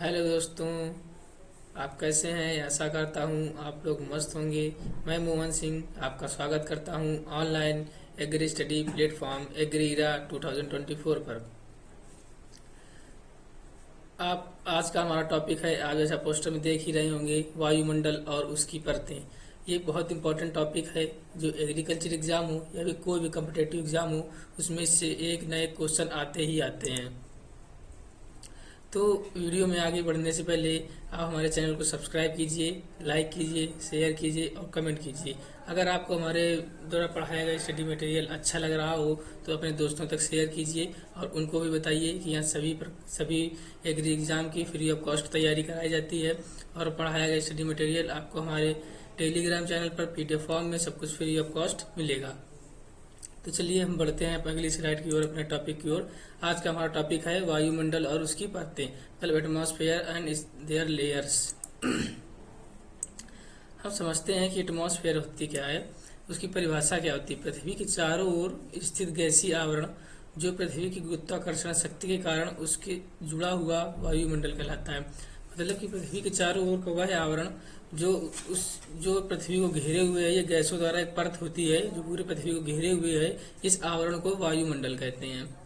Hello दोस्तों। आप कैसे हैं? आशा करता हूँ आप लोग मस्त होंगे। मैं मोहन सिंह आपका स्वागत करता हूँ ऑनलाइन एग्री स्टडी प्लेटफॉर्म एग्रीरा 2024 पर। आप आज का हमारा टॉपिक है, आप जैसा पोस्टर में देख ही रहे होंगे, वायुमंडल और उसकी परतें। ये बहुत इंपॉर्टेंट टॉपिक है। जो एग्रीकल्चर एग्जाम हो या फिर कोई भी कम्पिटेटिव एग्जाम हो, उसमें से एक नए क्वेश्चन आते ही आते हैं। तो वीडियो में आगे बढ़ने से पहले आप हमारे चैनल को सब्सक्राइब कीजिए, लाइक कीजिए, शेयर कीजिए और कमेंट कीजिए। अगर आपको हमारे द्वारा पढ़ाया गया स्टडी मटेरियल अच्छा लग रहा हो तो अपने दोस्तों तक शेयर कीजिए और उनको भी बताइए कि यहाँ सभी एग्री एग्ज़ाम की फ्री ऑफ कॉस्ट तैयारी कराई जाती है और पढ़ाया गया स्टडी मटेरियल आपको हमारे टेलीग्राम चैनल पर PDF फॉर्म में सब कुछ फ्री ऑफ कॉस्ट मिलेगा। तो चलिए हम बढ़ते हैं अगली स्लाइड की ओर, अपने टॉपिक की ओर। आज का हमारा टॉपिक है वायुमंडल और उसकी परतें, मतलब एटमॉस्फेयर एंड देयर लेयर्स। हम समझते हैं कि एटमॉस्फेयर होती क्या है, उसकी परिभाषा क्या होती है। पृथ्वी के चारों ओर स्थित गैसीय आवरण जो पृथ्वी की गुरुत्वाकर्षण शक्ति के कारण उसके जुड़ा हुआ वायुमंडल कहलाता है। मतलब कि पृथ्वी के चारों ओर का वह आवरण जो पृथ्वी को घेरे हुए है, ये गैसों द्वारा एक परत होती है जो पूरे पृथ्वी को घेरे हुए है, इस आवरण को वायुमंडल कहते हैं।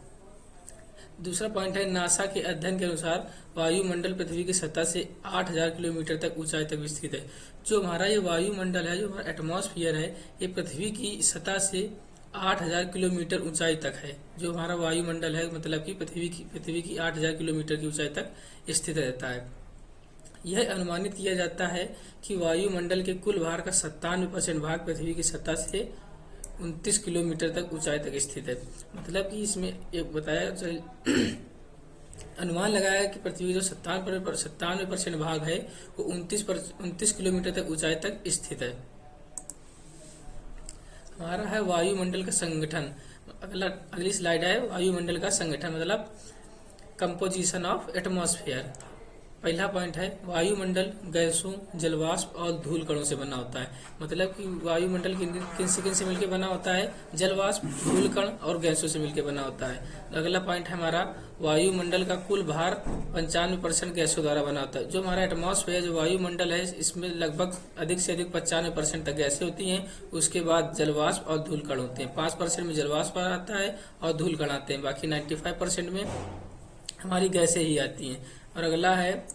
दूसरा पॉइंट है, नासा के अध्ययन के अनुसार वायुमंडल पृथ्वी की सतह से 8,000 किलोमीटर तक ऊंचाई तक विस्तृत है। जो हमारा ये वायुमंडल है, जो हमारा एटमॉस्फेयर है, ये पृथ्वी की सतह से 8,000 किलोमीटर ऊंचाई तक है। जो हमारा वायुमंडल है, मतलब कि पृथ्वी की 8,000 किलोमीटर की ऊंचाई तक स्थित रहता है। यह अनुमानित किया जाता है कि वायुमंडल के कुल भार का 97% भाग पृथ्वी की सतह से 29 किलोमीटर तक ऊंचाई तक स्थित है। मतलब कि इसमें एक बताया अनुमान लगाया कि पृथ्वी जो 97% भाग है वो 29 किलोमीटर तक ऊंचाई तक स्थित है। हमारा है वायुमंडल का संगठन। अगली स्लाइड है वायुमंडल का संगठन, मतलब कंपोजिशन ऑफ एटमॉस्फेयर। पहला पॉइंट है, वायुमंडल गैसों, जलवाष्प और धूल कणों से बना होता है। मतलब कि वायुमंडल किन से मिलकर बना होता है? जलवाष्प, धूल कण और गैसों से मिलकर बना होता है। अगला पॉइंट है हमारा, वायुमंडल का कुल भार 95% गैसों द्वारा बना होता है। जो हमारा एटमॉस्फेयर, जो वायुमंडल है, इसमें लगभग अधिक से अधिक 95% तक गैसें होती हैं। उसके बाद जलवाष्प और धूल कण होते हैं। 5% में जलवाष्प आता है और धूल कण आते हैं। बाकी 95% में हमारी गैसें ही आती हैं। और अगला है,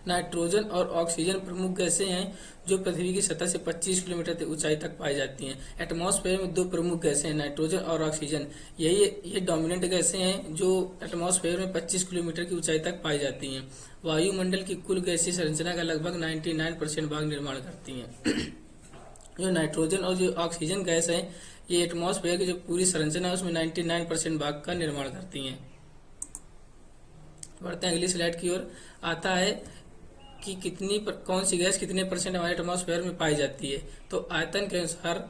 नाइट्रोजन और ऑक्सीजन प्रमुख गैसें हैं जो पृथ्वी की सतह से 25 किलोमीटर तक ऊंचाई तक पाई जाती हैं। एटमॉस्फेयर में दो प्रमुख गैसें हैं, नाइट्रोजन और ऑक्सीजन। ये डोमिनेंट गैसें हैं जो एटमॉस्फेयर में 25 किलोमीटर की ऊंचाई तक पाई जाती हैं। वायुमंडल की कुल गैसीय संरचना का लगभग 99% भाग निर्माण करती हैं। जो नाइट्रोजन और जो ऑक्सीजन गैस है, ये एटमॉस्फेयर की जो पूरी संरचना है उसमें 99% भाग का निर्माण करती हैं। बढ़ते हैं अगली स्लाइड की ओर। आता है कि कौन सी गैस कितने % हमारे एटमॉस्फेयर में पाई जाती है। तो आयतन के अनुसार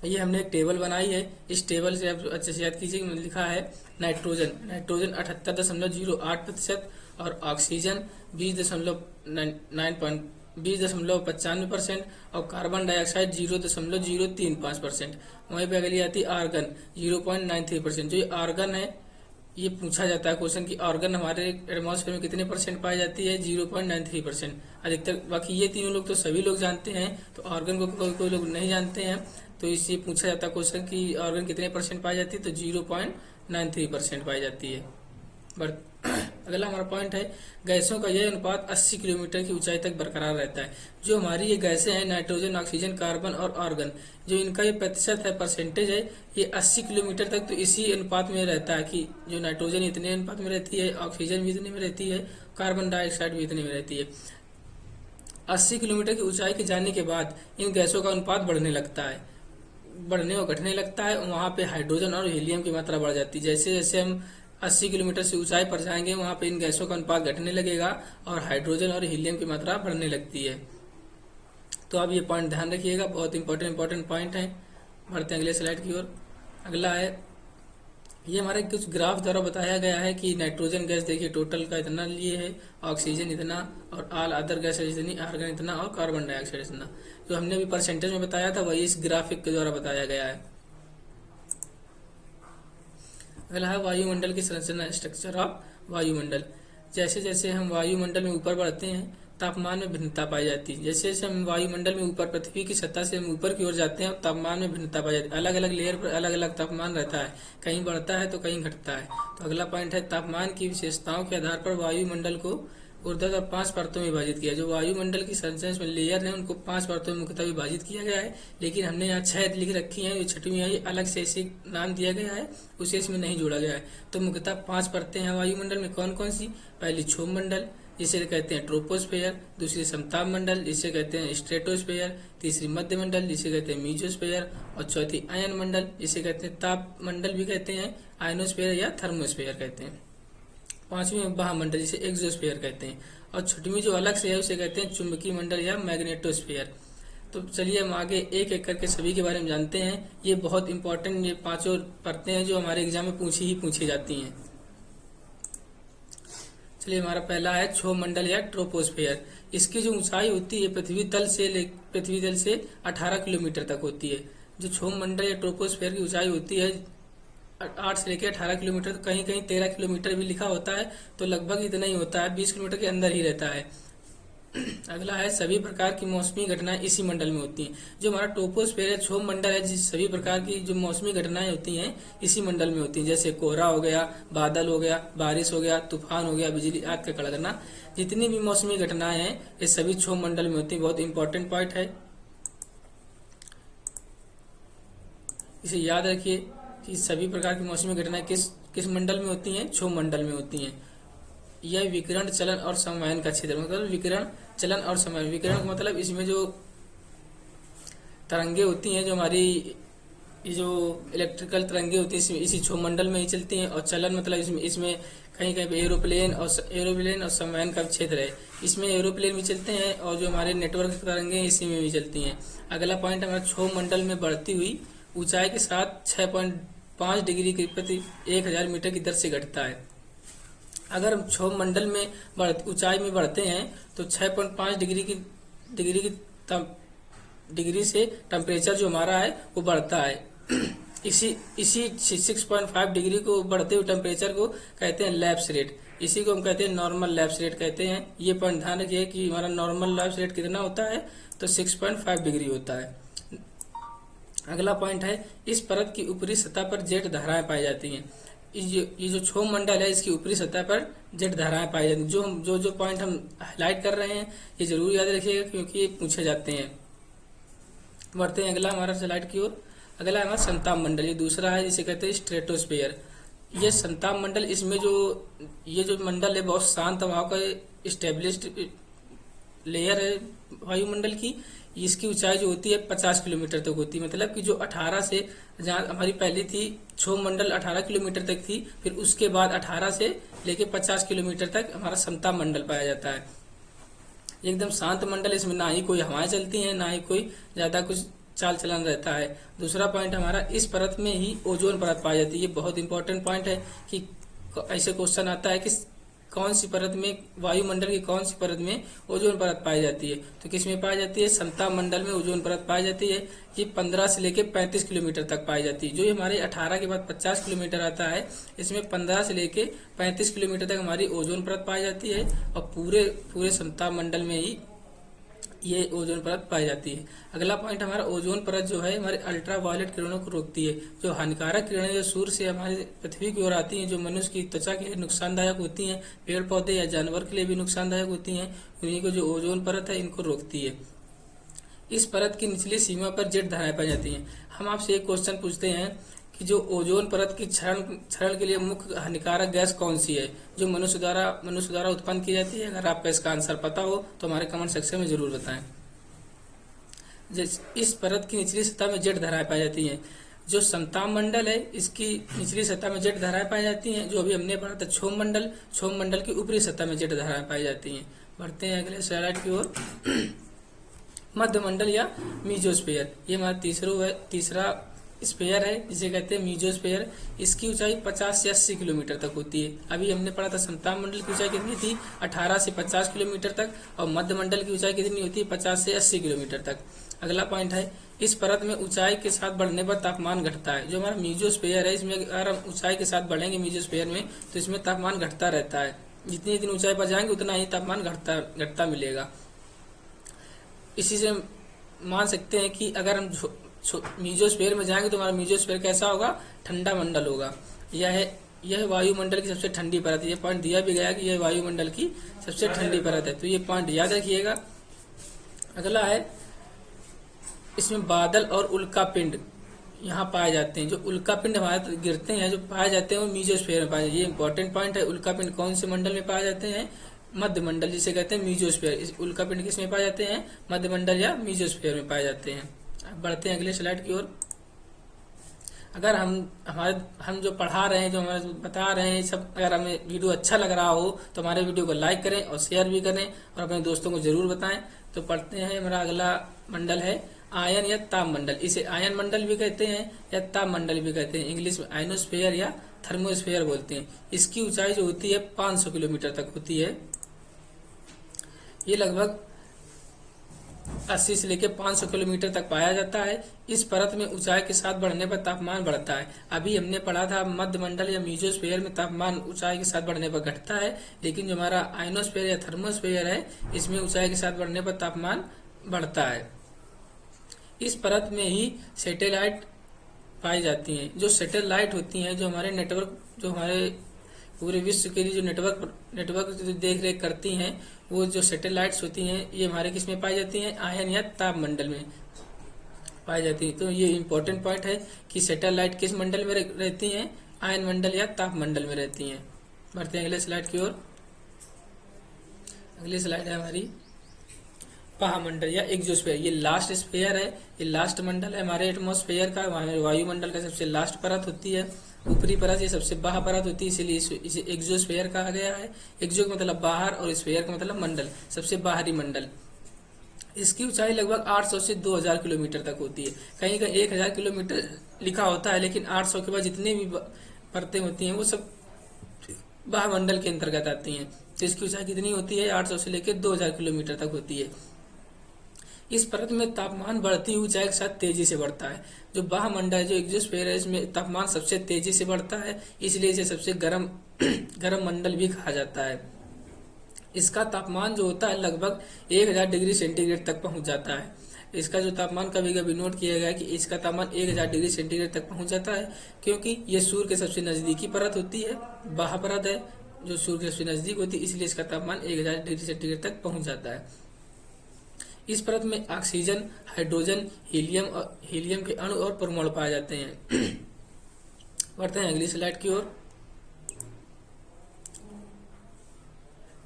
ये हमने एक टेबल बनाई है। इस टेबल से आप अच्छे से याद कीजिए, लिखा है नाइट्रोजन 78.08% और ऑक्सीजन 20.95% और कार्बन डाइऑक्साइड 0.035%। वहीं पे अगली आती है आर्गन 0.93%। जो ये आर्गन है, ये पूछा जाता है क्वेश्चन कि ऑर्गन हमारे एटमॉस्फेयर में कितने % पाई जाती है? 0.93% अधिकतर। बाकी ये तीनों लोग तो सभी लोग जानते हैं, तो ऑर्गन को कोई लोग नहीं जानते हैं। तो इससे पूछा जाता है क्वेश्चन कि ऑर्गन कितने % पाई जाती है? तो 0.93% पाई जाती है। अगला हमारा पॉइंट है, गैसों का यह अनुपात 80 किलोमीटर की ऊंचाई तक बरकरार रहता है। जो हमारी ये गैसें हैं, नाइट्रोजन, ऑक्सीजन, कार्बन और आर्गन, जो इनका ये प्रतिशत है, परसेंटेज है, ये 80 किलोमीटर तक तो इसी अनुपात में रहता है कि जो नाइट्रोजन इतने अनुपात में रहती है, ऑक्सीजन भी इतने में रहती है, कार्बन डाइऑक्साइड भी इतने में रहती है। 80 किलोमीटर की ऊंचाई के जाने के बाद इन गैसों का अनुपात बढ़ने लगता है, बढ़ने और घटने लगता है। वहाँ पे हाइड्रोजन और हीलियम की मात्रा बढ़ जाती है। जैसे जैसे हम 80 किलोमीटर से ऊंचाई पर जाएंगे, वहाँ पे इन गैसों का अनुपात घटने लगेगा और हाइड्रोजन और हीलियम की मात्रा बढ़ने लगती है। तो आप ये पॉइंट ध्यान रखिएगा, बहुत इंपॉर्टेंट पॉइंट है। बढ़ते हैं अगले स्लाइड की ओर। अगला है, ये हमारे कुछ ग्राफ द्वारा बताया गया है कि नाइट्रोजन गैस देखिए टोटल का इतना लिए है, ऑक्सीजन इतना और ऑल अदर गैस इतनी, आर्गन इतना और कार्बन डाइऑक्साइड इतना। जो हमने अभी परसेंटेज में बताया था वही इस ग्राफिक के द्वारा बताया गया है। अगला है वायुमंडल की संरचना, स्ट्रक्चर ऑफ वायुमंडल। जैसे जैसे हम वायुमंडल में ऊपर बढ़ते हैं तापमान में भिन्नता पाई जाती है। जैसे जैसे हम वायुमंडल में ऊपर, पृथ्वी की सतह से हम ऊपर की ओर जाते हैं, तापमान में भिन्नता पाई जाती है। अलग अलग लेयर पर अलग अलग तापमान रहता है, कहीं बढ़ता है तो कहीं घटता है। तो अगला पॉइंट है तापमान की विशेषताओं के आधार पर वायुमंडल को ऊर्ध्वाधर 5 परतों में विभाजित किया। जो वायुमंडल की संरचना में लेयर है उनको 5 परतों में मुख्यतः विभाजित किया गया है, लेकिन हमने यहाँ 6 लिख रखी है, जो छठवीं है ये अलग से ऐसे नाम दिया गया है, उसे इसमें नहीं जोड़ा गया है। तो मुख्यतः 5 परतें हैं वायुमंडल में। कौन कौन सी? पहली क्षोभ मंडल जिसे कहते हैं ट्रोपोस्फेयर, दूसरी समताप मंडल जिसे कहते हैं स्ट्रेटोस्फेयर, तीसरी मध्य मंडल जिसे कहते हैं मीजोस्फेयर, और चौथी अयन मंडल जिसे कहते हैं ताप मंडल भी कहते हैं, आयनोस्फेयर या थर्मोस्फेयर कहते हैं। पांचवी बाह्यमंडल जिसे एक्सोस्फेयर कहते हैं, और छठवीं जो अलग से है उसे कहते हैं चुंबकीय मंडल या मैग्नेटोस्फेयर। तो चलिए हम आगे एक एक करके सभी के बारे में जानते हैं। ये बहुत इंपॉर्टेंट, ये पांचों परतें हैं जो हमारे एग्जाम में पूछी जाती हैं। चलिए हमारा पहला है क्षोभ मंडल या ट्रोपोस्फेयर। इसकी जो ऊंचाई होती है पृथ्वी तल से 18 किलोमीटर तक होती है। जो क्षोभ मंडल या ट्रोपोस्फेयर की ऊंचाई होती है 8 से लेकर 18 किलोमीटर, कहीं कहीं 13 किलोमीटर भी लिखा होता है, तो लगभग इतना ही होता है, 20 किलोमीटर के अंदर ही रहता है। अगला है सभी प्रकार की मौसमी घटनाएं इसी मंडल में होती हैं। जो हमारा ट्रोपोस्फेयर है, क्षोभ मंडल है, जिस सभी प्रकार की जो मौसमी घटनाएं होती हैं इसी मंडल में होती हैं। जैसे कोहरा हो गया, बादल हो गया, बारिश हो गया, तूफान हो गया, बिजली आग का कड़कना, जितनी भी मौसमी घटनाएं हैं ये सभी क्षोभ मंडल में होती है। बहुत इंपॉर्टेंट पॉइंट है, इसे याद रखिए कि सभी प्रकार की मौसमी घटनाएं किस मंडल में होती हैं? क्षोभ मंडल में होती हैं। यह विकिरण, चलन और संवहन का क्षेत्र, मतलब विकिरण, चलन और संवहन। विकिरण का मतलब इसमें जो तरंगे होती हैं, जो हमारी जो इलेक्ट्रिकल तरंगे होती हैं इसी क्षोभ मंडल में ही चलती हैं। और चलन मतलब इसमें कहीं कहीं पे एरोप्लेन और संवहन का क्षेत्र है, इसमें एरोप्लेन भी चलते हैं, और जो हमारे नेटवर्क तरंगे हैं इसी में भी चलती हैं। अगला पॉइंट हमारा क्षोभ मंडल में बढ़ती हुई ऊंचाई के साथ 6.5 डिग्री के प्रति 1000 मीटर की दर से घटता है। अगर हम क्षोभ मंडल में ऊंचाई में बढ़ते हैं तो 6.5 डिग्री से टेम्परेचर जो हमारा है वो बढ़ता है। इसी 6.5 डिग्री को बढ़ते हुए टेम्परेचर को कहते हैं लैप्स रेट। इसी को हम कहते हैं नॉर्मल लैप्स रेट कहते हैं। ये पॉइंट ध्यान रखिए कि हमारा नॉर्मल लैप्स रेट कितना होता है, तो 6.5 डिग्री होता है। अगला पॉइंट है इस परत की ऊपरी सतह पर जेट धाराएं पाई जाती हैं। ये जो क्षोभ मंडल है इसकी ऊपरी सतह पर जेट धाराएं पाई जाती हैं। जो पॉइंट हम हाईलाइट कर रहे हैं ये जरूर याद रखिएगा क्योंकि ये पूछे जाते हैं। बढ़ते हैं अगला हमारा स्लाइड की ओर। अगला हमारा संताप मंडल, ये दूसरा है जिसे कहते हैं स्ट्रेटोस्फेयर। ये संताप मंडल, इसमें ये जो मंडल है बहुत शांत हवाओं का स्टेब्लिश्ड लेयर है वायुमंडल की। इसकी ऊंचाई जो होती है 50 किलोमीटर तक होती है। मतलब कि जो 18 से, जहाँ हमारी पहली थी क्षोभ मंडल 18 किलोमीटर तक थी, फिर उसके बाद 18 से लेके 50 किलोमीटर तक हमारा समताप मंडल पाया जाता है। एकदम शांत मंडल, इसमें ना ही कोई हवाएं चलती हैं ना ही कोई ज्यादा कुछ चाल चलन रहता है। दूसरा पॉइंट हमारा इस परत में ही ओजोन परत पाई जाती है। ये बहुत इंपॉर्टेंट पॉइंट है कि ऐसे क्वेश्चन आता है कि कौन सी परत में, वायुमंडल की कौन सी परत में ओजोन परत पाई जाती है, तो किस में पाई जाती है? समताप मंडल में ओजोन परत पाई जाती है। ये 15 से लेकर 35 किलोमीटर तक पाई जाती है। जो हमारे 18 के बाद 50 किलोमीटर आता है, इसमें 15 से लेकर 35 किलोमीटर तक हमारी ओजोन परत पाई जाती है, और पूरे समताप मंडल में ही ये ओजोन परत पाई जाती है। अगला पॉइंट हमारा ओजोन परत जो है हमारे अल्ट्रा वायलेट किरणों को रोकती है। जो हानिकारक किरणें जो सूर्य से हमारे पृथ्वी की ओर आती हैं, जो मनुष्य की त्वचा के लिए नुकसानदायक होती हैं, पेड़ पौधे या जानवर के लिए भी नुकसानदायक होती हैं, उन्हीं को जो ओजोन परत है इनको रोकती है। इस परत की निचली सीमा पर जेट धाराएं पाई जाती हैं। हम आपसे एक क्वेश्चन पूछते हैं कि जो ओजोन परत की क्षरण के लिए मुख्य हानिकारक गैस कौन सी है, जो मनुष्य द्वारा उत्पन्न की जाती है? अगर आपका इसका आंसर पता हो तो हमारे कमेंट सेक्शन में जरूर बताएं। इस परत की निचली सतह में जेट धाराएं पाई जाती हैं। जो समताप मंडल है इसकी निचली सतह में जेट धाराएं पाई जाती हैं। जो अभी हमने पढ़ा था क्षोभ मंडल की ऊपरी सतह में जेट धाराएं पाई जाती हैं। बढ़ते हैं अगले स्लाइड की ओर। मध्य मंडल या मीजोस्फीयर, ये हमारा तीसरा स्फीयर है जिसे कहते हैं मीजोस्फीयर। इसकी ऊंचाई 50 से 80 किलोमीटर तक होती है। अभी हमने पढ़ा था समताप मंडल की ऊंचाई कितनी थी? 18 से 50 किलोमीटर तक, और मध्य मंडल की ऊंचाई कितनी होती है? 50 से 80 किलोमीटर तक। अगला पॉइंट है, इस परत में ऊंचाई के साथ बढ़ने पर तापमान घटता है। जो हमारा मीजोस्फीयर है, इसमें अगर हम ऊंचाई के साथ बढ़ेंगे मीजोस्फीयर में, तो इसमें तापमान घटता रहता है। जितनी जितनी ऊंचाई पर जाएंगे उतना ही तापमान घटता मिलेगा। इसी से मान सकते हैं कि अगर हम मीजोस्फीयर में जाएंगे तो हमारा मीजोस्फीयर कैसा होगा, ठंडा मंडल होगा। यह वायुमंडल की सबसे ठंडी परत है। ये पॉइंट दिया भी गया कि यह वायुमंडल की सबसे ठंडी परत है, तो ये पॉइंट याद रखिएगा। अगला है, इसमें बादल और उल्कापिंड यहाँ पाए जाते हैं। जो उल्कापिंड हमारे गिरते हैं, जो पाए जाते हैं, वो मीजोस्फीयर में पाए जाते हैं। ये इंपॉर्टेंट पॉइंट है। उल्कापिंड कौन से मंडल में पाए जाते हैं, मध्य मंडल जिसे कहते हैं मीजोस्फीयर। इस उल्कापिंड किसमें पाए जाते हैं, मध्य मंडल या मीजोस्फीयर में पाए जाते हैं। अब बढ़ते हैं अगले स्लाइड की ओर। अगर हम जो पढ़ा रहे हैं, जो हमारे बता रहे हैं सब, अगर हमें वीडियो अच्छा लग रहा हो तो हमारे वीडियो को लाइक करें और शेयर भी करें और अपने दोस्तों को जरूर बताएं। तो पढ़ते हैं, हमारा अगला मंडल है आयन या ताप मंडल। इसे आयन मंडल भी कहते हैं या ताप मंडल भी कहते हैं। इंग्लिश में आयनोस्फीयर या थर्मोस्फीयर बोलते हैं। इसकी ऊंचाई जो होती है 500 किलोमीटर तक होती है। ये लगभग 80 से लेकर 500 किलोमीटर तक पाया जाता है। इस परत में ऊंचाई के साथ बढ़ने पर तापमान बढ़ता है। अभी हमने पढ़ा था मध्य मंडल या मीजोस्फीयर में तापमान ऊंचाई के साथ बढ़ने पर घटता है, लेकिन जो हमारा आयनोस्फीयर या थर्मोस्फीयर है, इसमें ऊंचाई के साथ बढ़ने पर तापमान बढ़ता है। इस परत में ही सैटेलाइट पाई जाती हैं। जो सैटेलाइट होती हैं, जो हमारे नेटवर्क, जो हमारे पूरे विश्व के लिए जो नेटवर्क जो देख रेख करती हैं, वो जो सैटेलाइट्स होती हैं, ये हमारे किस में पाई जाती हैं, आयन या ताप मंडल में पाई जाती है। तो ये इंपॉर्टेंट पॉइंट है कि सैटेलाइट किस मंडल में रहती हैं, आयन मंडल या ताप मंडल में रहती हैं। बढ़ते हैं अगले स्लाइड की ओर। अगली स्लाइड है हमारी महामंडल या एक्सोस्फीयर। ये लास्ट स्फीयर है, ये लास्ट मंडल है हमारे एटमॉस्फेयर का, हमारे वायुमंडल का सबसे लास्ट परत होती है। ऊपरी परत ये सबसे बाहर परत होती है, इसीलिए इसे एक्सोस्फीयर कहा गया है। एक्सो का मतलब बाहर और स्फीयर का मतलब मंडल, सबसे बाहरी मंडल। इसकी ऊंचाई लगभग 800 से 2000 किलोमीटर तक होती है। कहीं कहीं 1000 किलोमीटर लिखा होता है, लेकिन 800 के बाद जितनी भी परतें होती हैं वो सब वायुमंडल के अंतर्गत आती हैं। तो इसकी ऊंचाई कितनी होती है, 800 से लेकर 2000 किलोमीटर तक होती है। इस परत में तापमान बढ़ती हुई ऊंचाई के साथ तेजी से बढ़ता है। जो वायुमंडल है, जो एक्सोस्फीयर है, इसमें तापमान सबसे तेजी से बढ़ता है, इसलिए इसे सबसे गर्म मंडल भी कहा जाता है। इसका तापमान जो होता है लगभग 1000 डिग्री सेंटीग्रेड तक पहुंच जाता है। इसका जो तापमान कभी कभी नोट किया गया है कि इसका तापमान 1000 डिग्री सेंटीग्रेड तक पहुंच जाता है, क्योंकि ये सूर्य के सबसे नजदीकी परत होती है, बाह्य परत है जो सूर्य के सबसे नजदीक होती है, इसलिए इसका तापमान 1000 डिग्री सेंटीग्रेड तक पहुंच जाता है। इस परत में ऑक्सीजन, हाइड्रोजन, हीलियम के अणु और परमाणु पाए जाते हैं। बढ़ते हैं अगली स्लाइड की ओर।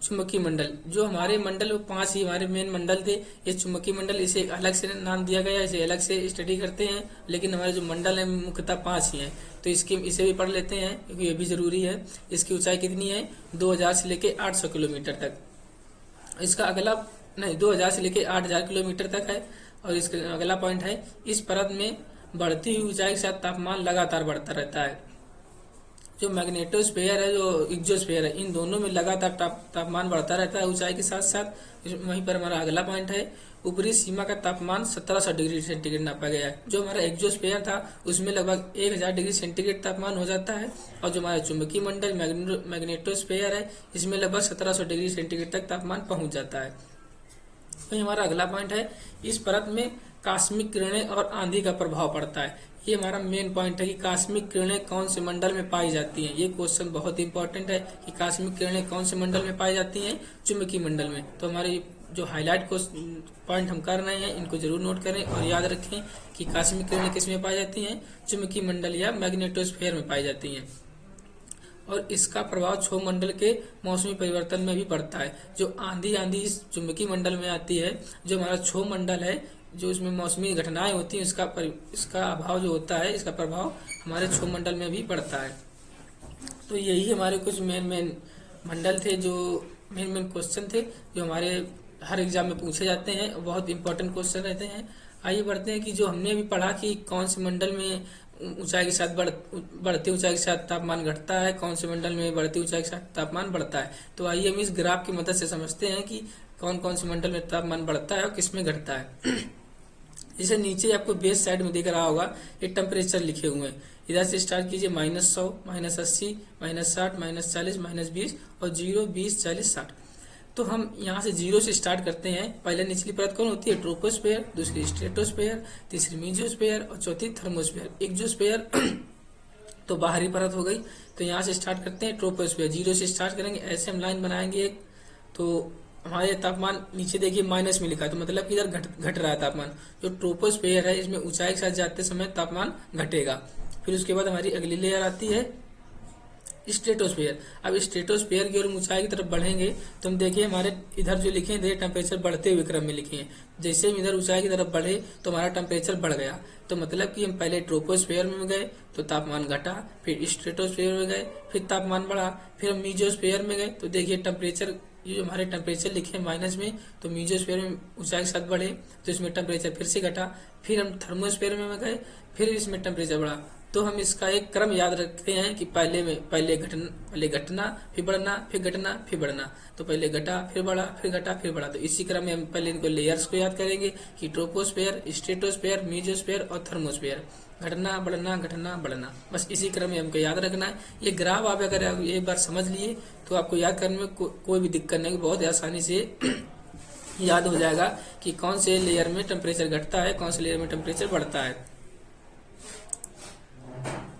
चुंबकीय मंडल, जो हमारे मंडल वो 5 ही हमारे मेन मंडल थे। ये चुंबकीय मंडल, इसे अलग से नाम दिया गया है, इसे अलग से स्टडी करते हैं, लेकिन हमारे जो मंडल है मुख्यतः 5 ही हैं। तो इसे भी पढ़ लेते हैं क्योंकि ये भी जरूरी है। इसकी ऊंचाई कितनी है, 2000 से लेकर 800 किलोमीटर तक। इसका अगला 2000 से लेकर 8000 किलोमीटर तक है। और इसका अगला पॉइंट है, इस परत में बढ़ती हुई ऊंचाई के साथ तापमान लगातार बढ़ता रहता है। जो मैग्नेटोस्फीयर है, जो एक्सोस्फीयर है, इन दोनों में लगातार तापमान बढ़ता रहता है ऊंचाई के साथ साथ। वहीं पर हमारा अगला पॉइंट है, ऊपरी सीमा का तापमान 1700 डिग्री सेंटीग्रेड नापा गया है। जो हमारा एक्सोस्फीयर था उसमें लगभग 1000 डिग्री सेंटीग्रेड तापमान हो जाता है, और जो हमारा चुंबकीय मंडल मैग्नेटोस्फीयर है, इसमें लगभग 1700 डिग्री सेंटीग्रेड तक तापमान पहुंच जाता है। वही हमारा अगला पॉइंट है, इस परत में कास्मिक किरणें और आंधी का प्रभाव पड़ता है। ये हमारा मेन पॉइंट है कि कास्मिक किरणें कौन से मंडल में पाई जाती हैं। ये क्वेश्चन बहुत इंपॉर्टेंट है कि कास्मिक किरणें कौन से मंडल में पाई जाती हैं, चुंबकीय मंडल में। तो हमारे जो हाईलाइट पॉइंट हम कर रहे हैं, इनको जरूर नोट करें और याद रखें कि कास्मिक किरणें किस में पाई जाती हैं, चुंबकीय मंडल या मैग्नेटोस्फीयर में पाई जाती हैं। और इसका प्रभाव क्षोभ मंडल के मौसमी परिवर्तन में भी पड़ता है। जो आंधी इस चुंबकीय मंडल में आती है, जो हमारा क्षोभ मंडल है, जो इसमें मौसमी घटनाएं होती हैं, इसका अभाव जो होता है, इसका प्रभाव हमारे क्षोभ मंडल में भी पड़ता है। तो यही हमारे कुछ मेन मंडल थे, जो मेन क्वेश्चन थे, जो हमारे हर एग्जाम में पूछे जाते हैं, बहुत इंपॉर्टेंट क्वेश्चन रहते हैं। आइए बढ़ते हैं कि जो हमने अभी पढ़ा कि कौन से मंडल में ऊंचाई के साथ बढ़ती ऊंचाई के साथ तापमान घटता है, कौन से मंडल में बढ़ती ऊंचाई के साथ तापमान बढ़ता है। तो आइए हम इस ग्राफ की मदद से समझते हैं कि कौन कौन से मंडल में तापमान बढ़ता है और किस में घटता है। जैसे नीचे आपको बेस साइड में दिख रहा होगा ये टेम्परेचर लिखे हुए हैं। इधर से स्टार्ट कीजिए -100, -80, -60, -40, -20 और 0, 20, 40, 60। तो हम यहाँ से 0 से स्टार्ट करते हैं। पहले निचली परत कौन होती है? ट्रोपोस्फेयर, दूसरी स्ट्रेटोस्फेयर, तीसरी मीजोस्फेयर और चौथी थर्मोस्फेयर। एक्सोस्फेयर तो बाहरी परत हो गई। तो यहाँ से स्टार्ट करते हैं ट्रोपोस्फेयर, 0 से स्टार्ट करेंगे। ऐसे हम लाइन बनाएंगे एक, तो हमारे तापमान नीचे देखिए माइनस में लिखा है, तो मतलब कि इधर घट रहा है तापमान। जो ट्रोपोस्फेयर है इसमें ऊंचाई के साथ जाते समय तापमान घटेगा। फिर उसके बाद हमारी अगली लेयर आती है स्ट्रेटोस्फेयर। अब स्ट्रेटोस्फेयर की ओर ऊंचाई की तरफ बढ़ेंगे तो हम देखिए हमारे इधर जो लिखे हैं टेम्परेचर बढ़ते हुए क्रम में लिखे हैं। जैसे हम इधर ऊंचाई की तरफ बढ़े तो हमारा टेम्परेचर बढ़ गया। तो मतलब कि हम पहले ट्रोपोस्फेयर में गए तो तापमान घटा, फिर स्ट्रेटोस्फेयर में गए फिर तापमान बढ़ा, फिर हम मीजोस्फेयर में गए तो देखिए टेम्परेचर, ये जो हमारे टेम्परेचर लिखे हैं माइनस में, तो मीजोस्फेयर में ऊंचाई के साथ बढ़े तो इसमें टेम्परेचर फिर से घटा। फिर हम थर्मोस्फेयर में गए, फिर इसमें टेम्परेचर बढ़ा। तो हम इसका एक क्रम याद रखते हैं कि पहले घटना फिर बढ़ना, फिर घटना फिर बढ़ना। तो पहले घटा फिर बढ़ा, फिर घटा फिर बढ़ा। तो इसी क्रम में हम पहले इनको लेयर्स को याद करेंगे कि ट्रोपोस्फेयर, स्ट्रेटोस्फेयर, मीजोस्फेयर और थर्मोस्फेयर। घटना बढ़ना घटना बढ़ना, बस इसी क्रम में हमको याद रखना है। ये ग्राफ आप अगर एक बार समझ लिए तो आपको याद करने में कोई भी दिक्कत नहीं, बहुत आसानी से याद हो जाएगा कि कौन से लेयर में टेम्परेचर घटता है, कौन से लेयर में टेम्परेचर बढ़ता है।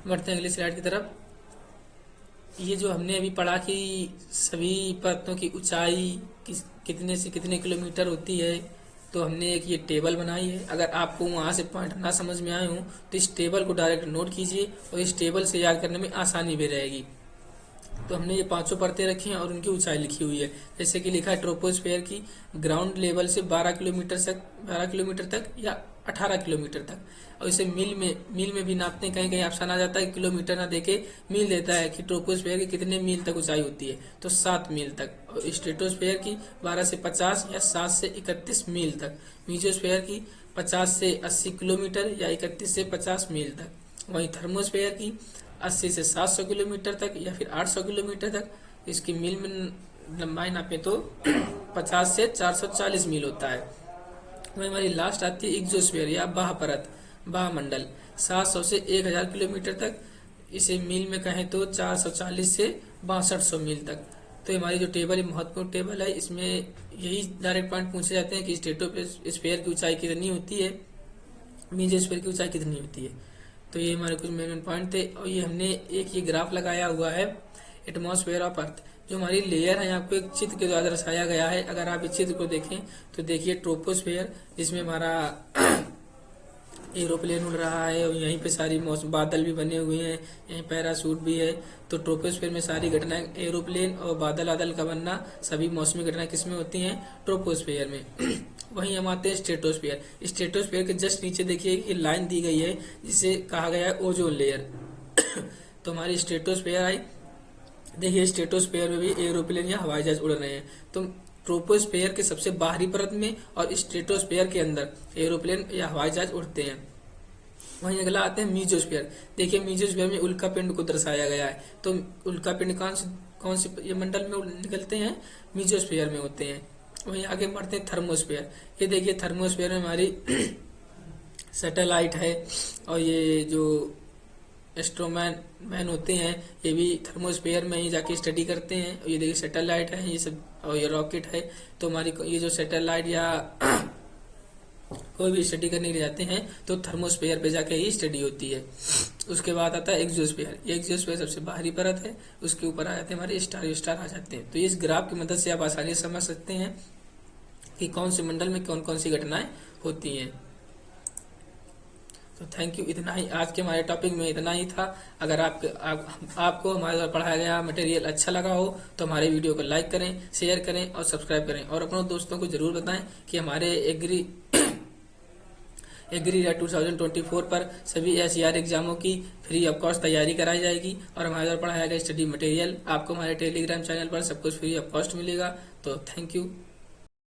बढ़ते हैं अगली स्लाइड की तरफ। ये जो हमने अभी पढ़ा कि सभी परतों की ऊंचाई कितने से कितने किलोमीटर होती है, तो हमने एक ये टेबल बनाई है। अगर आपको वहां से पॉइंट ना समझ में आए हो तो इस टेबल को डायरेक्ट नोट कीजिए और इस टेबल से याद करने में आसानी भी रहेगी। तो हमने ये 5 परतें रखी हैं और उनकी ऊंचाई लिखी हुई है। जैसे कि लिखा है ट्रोपोस्फेयर की ग्राउंड लेवल से 12 किलोमीटर तक या 18 किलोमीटर तक। और इसे मील में भी नापते हैं, कहीं कहीं ऑप्शन आ जाता है किलोमीटर ना देके मील देता है कि ट्रोपोस्फेयर की कितने मील तक ऊंचाई होती है, तो 7 मील तक। और स्ट्रेटोस्फेयर की 12 से 50 या 7 से 31 मील तक। मीजोस्फेयर की 50 से 80 किलोमीटर या 31 से 50 मील तक। वहीं थर्मोस्फेयर की 80 से 700 किलोमीटर तक या फिर 800 किलोमीटर तक। इसकी मील में लंबाई नापे तो 50 से 440 मील होता है। वहीं हमारी लास्ट आती है एक्सोस्फेयर या बाह्य परत, बाह्य मंडल, 700 से 1000 किलोमीटर तक। इसे मील में कहें तो 440 से 6200 मील तक। तो हमारी जो टेबल है महत्वपूर्ण टेबल है, इसमें यही डायरेक्ट पॉइंट पूछे जाते हैं कि स्ट्रेटोस्फेयर की ऊंचाई कितनी होती है, मीजोस्फेयर की ऊंचाई कितनी होती है। तो ये हमारे कुछ मेन पॉइंट थे। और ये हमने एक ये ग्राफ लगाया हुआ है एटमॉस्फेयर ऑफ अर्थ, जो हमारी लेयर है आपको एक चित्र के द्वारा दर्शाया गया है। अगर आप इस चित्र को देखें तो देखिए ट्रोपोस्फेयर, जिसमें हमारा एरोप्लेन उड़ रहा है और यहीं पे सारी मौसम बादल भी बने हुए हैं, यहीं पैराशूट भी है। तो ट्रोपोस्फेयर में सारी घटनाएं, एरोप्लेन और बादल का बनना, सभी मौसमी घटनाएं किसमें होती हैं? ट्रोपोस्फेयर में। वहीं हम आते हैं स्ट्रेटोस्फेयर। स्ट्रेटोस्फेयर के जस्ट नीचे देखिए कि लाइन दी गई है जिसे कहा गया है ओजोन लेयर। तो हमारी स्ट्रेटोस्फेयर आई, देखिए स्ट्रेटोस्फेयर में भी एरोप्लेन या हवाई जहाज उड़ रहे हैं। तो ट्रोपोस्फेयर के सबसे बाहरी परत में और स्ट्रेटोस्फेयर के अंदर एरोप्लेन या हवाई जहाज उड़ते हैं। वहीं अगला आते हैं मीजोस्फेयर। देखिए मीजोस्फेयर में उल्का पिंड को दर्शाया गया है। तो उल्का पिंड कौन से ये मंडल में निकलते हैं? मीजोस्फेयर में होते हैं। वहीं आगे बढ़ते हैं थर्मोस्फेयर। ये देखिए थर्मोस्फेयर में हमारी सैटेलाइट है और ये जो एस्ट्रोमैन होते हैं ये भी थर्मोस्फेयर में ही जाके स्टडी करते हैं। और ये देखिए सैटेलाइट है ये सब, और ये रॉकेट है। तो हमारी ये जो सैटेलाइट या कोई भी स्टडी करने के लिए जाते हैं तो थर्मोस्फेयर पे जाके ही स्टडी होती है। उसके बाद आता है एक्सोस्फेयर। ये एक्सोस्फेयर सबसे बाहरी परत है, उसके ऊपर आ जाते हैं हमारे स्टार आ जाते हैं। तो इस ग्राफ की मदद से आप आसानी से समझ सकते हैं कि कौन से मंडल में कौन कौन सी घटनाएं होती हैं। तो थैंक यू, इतना ही आज के हमारे टॉपिक में इतना ही था। अगर आपको हमारे द्वारा पढ़ाया गया मटेरियल अच्छा लगा हो तो हमारे वीडियो को लाइक करें, शेयर करें और सब्सक्राइब करें। और अपने दोस्तों को जरूर बताएं कि हमारे एग्री 2024 पर सभी SER एग्जामों की फ्री ऑफ कॉस्ट तैयारी कराई जाएगी। और हमारे द्वारा पढ़ाया गया स्टडी मटेरियल आपको हमारे टेलीग्राम चैनल पर सब कुछ फ्री ऑफ कॉस्ट मिलेगा। तो थैंक यू।